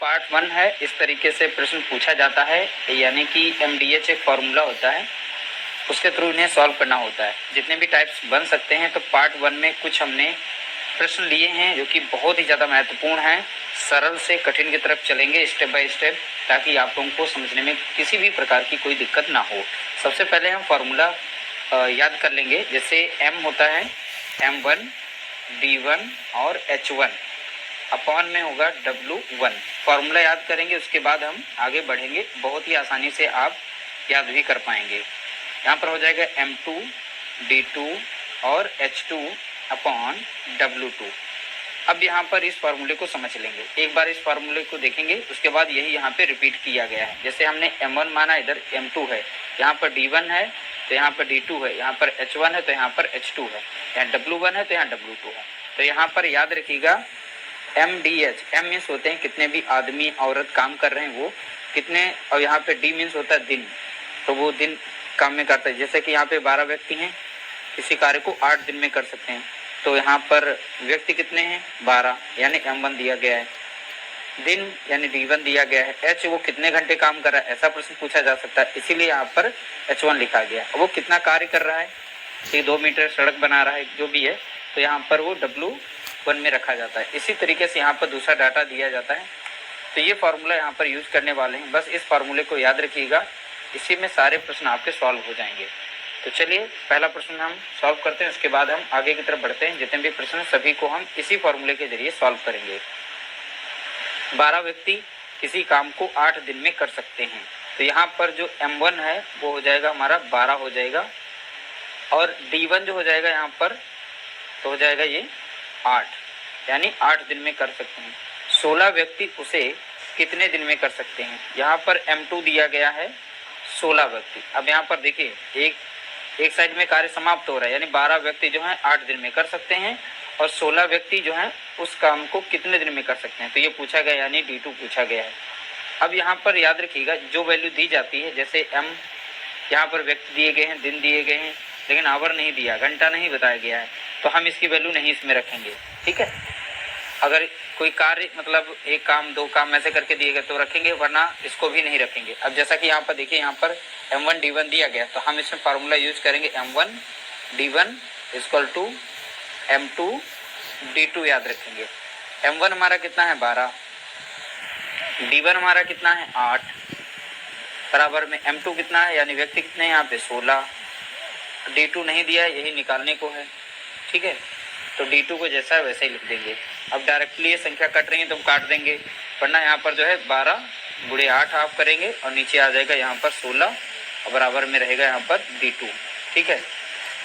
Part 1 है, इस तरीके से प्रश्न पूछा जाता है, यानी कि MDH एक फॉर्मूला होता है, उसके थ्रू इन्हें सॉल्व करना होता है। जितने भी टाइप्स बन सकते हैं, तो पार्ट 1 में कुछ हमने प्रश्न लिए हैं जो कि बहुत ही ज़्यादा महत्वपूर्ण हैं। सरल से कठिन की तरफ चलेंगे स्टेप बाय स्टेप, ताकि आप लोगों को समझने में किसी भी प्रकार की कोई दिक्कत ना हो। सबसे पहले हम फॉर्मूला याद कर लेंगे। जैसे M होता है M1 D1 और H1 अपॉन में होगा W1। फॉर्मूला याद करेंगे, उसके बाद हम आगे बढ़ेंगे। बहुत ही आसानी से आप याद भी कर पाएंगे। यहाँ पर हो जाएगा M2 D2 और H2 अपॉन W2। अब यहाँ पर इस फार्मूले को समझ लेंगे। एक बार इस फार्मूले को देखेंगे, उसके बाद यही यहाँ पे रिपीट किया गया है। जैसे हमने M1 माना, इधर M2 है, यहाँ पर D1 है तो यहाँ पर D2 है, यहाँ पर H1 है तो यहाँ पर H2 है, यहाँ W1 है तो यहाँ W2 है। तो यहाँ पर याद रखिएगा MDH, M मीन्स होते हैं कितने भी आदमी औरत काम कर रहे हैं वो कितने, और यहाँ पे D मीन्स होता है दिन, तो वो दिन काम में करता है। जैसे कि यहाँ पे 12 व्यक्ति हैं, किसी कार्य को 8 दिन में कर सकते हैं, तो यहाँ पर व्यक्ति कितने हैं 12, यानी M1 दिया गया है। दिन यानी D1 दिया गया है। H वो कितने घंटे काम कर रहा है, ऐसा प्रश्न पूछा जा सकता है, इसीलिए यहाँ पर H1 लिखा गया। वो कितना कार्य कर रहा है, कि 2 मीटर सड़क बना रहा है, जो भी है, तो यहाँ पर वो W1 में रखा जाता है। इसी तरीके से यहाँ पर दूसरा डाटा दिया जाता है। तो ये फार्मूला यहाँ पर यूज करने वाले हैं, बस इस फार्मूले को याद रखिएगा, इसी में सारे प्रश्न आपके सॉल्व हो जाएंगे। तो चलिए पहला प्रश्न हम सॉल्व करते हैं, उसके बाद हम आगे की तरफ बढ़ते हैं। जितने भी प्रश्न सभी को हम इसी फार्मूले के जरिए सॉल्व करेंगे। 12 व्यक्ति किसी काम को 8 दिन में कर सकते हैं, तो यहाँ पर जो M1 है वो हो जाएगा हमारा 12 हो जाएगा, और D1 जो हो जाएगा यहाँ पर तो हो जाएगा ये 8, यानी 8 दिन में कर सकते हैं। 16 व्यक्ति उसे कितने दिन में कर सकते हैं, यहाँ पर M2 दिया गया है 16 व्यक्ति। अब यहाँ पर देखिए एक साइड में कार्य समाप्त हो रहा है, यानी 12 व्यक्ति जो हैं 8 दिन में कर सकते हैं, और 16 व्यक्ति जो हैं उस काम को कितने दिन में कर सकते हैं, तो ये पूछा गया, यानी D2 पूछा गया है। अब यहाँ पर याद रखिएगा जो वैल्यू दी जाती है, जैसे M यहाँ पर व्यक्ति दिए गए हैं, दिन दिए गए हैं, लेकिन आवर नहीं दिया, घंटा नहीं बताया गया है, तो हम इसकी वैल्यू नहीं इसमें रखेंगे। ठीक है, अगर कोई कार्य मतलब एक काम 2 काम ऐसे करके दिए गए तो रखेंगे, वरना इसको भी नहीं रखेंगे। अब जैसा कि यहाँ पर देखिए, यहाँ पर M1 D1 दिया गया, तो हम इसमें फार्मूला यूज करेंगे M1 D1 equal to M2 D2 याद रखेंगे। M1 हमारा कितना है 12, D1 हमारा कितना है 8, बराबर में M2 कितना है, यानी व्यक्ति कितने हैं यहाँ पे 16, D2 नहीं दिया है, यही निकालने को है। ठीक है, तो D2 को जैसा है वैसे ही लिख देंगे। अब डायरेक्टली ये संख्या कट रही है तो हम काट देंगे, वरना यहाँ पर जो है 12 गुणे 8 आप करेंगे, और नीचे आ जाएगा यहाँ पर 16, और बराबर में रहेगा यहाँ पर D2। ठीक है,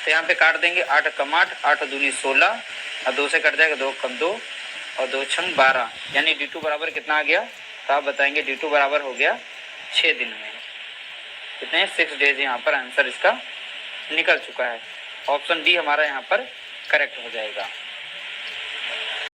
तो यहाँ पे काट देंगे, 8 कम 8, 8 दूनी 16, और 2 से कट जाएगा 2 कम 2, और 2 छंग 12, यानी D2 बराबर कितना आ गया, तो आप बताएंगे D2 बराबर हो गया 6 दिन में। कितने 6 डेज, यहाँ पर आंसर इसका निकल चुका है। ऑप्शन डी हमारा यहाँ पर करेक्ट हो जाएगा।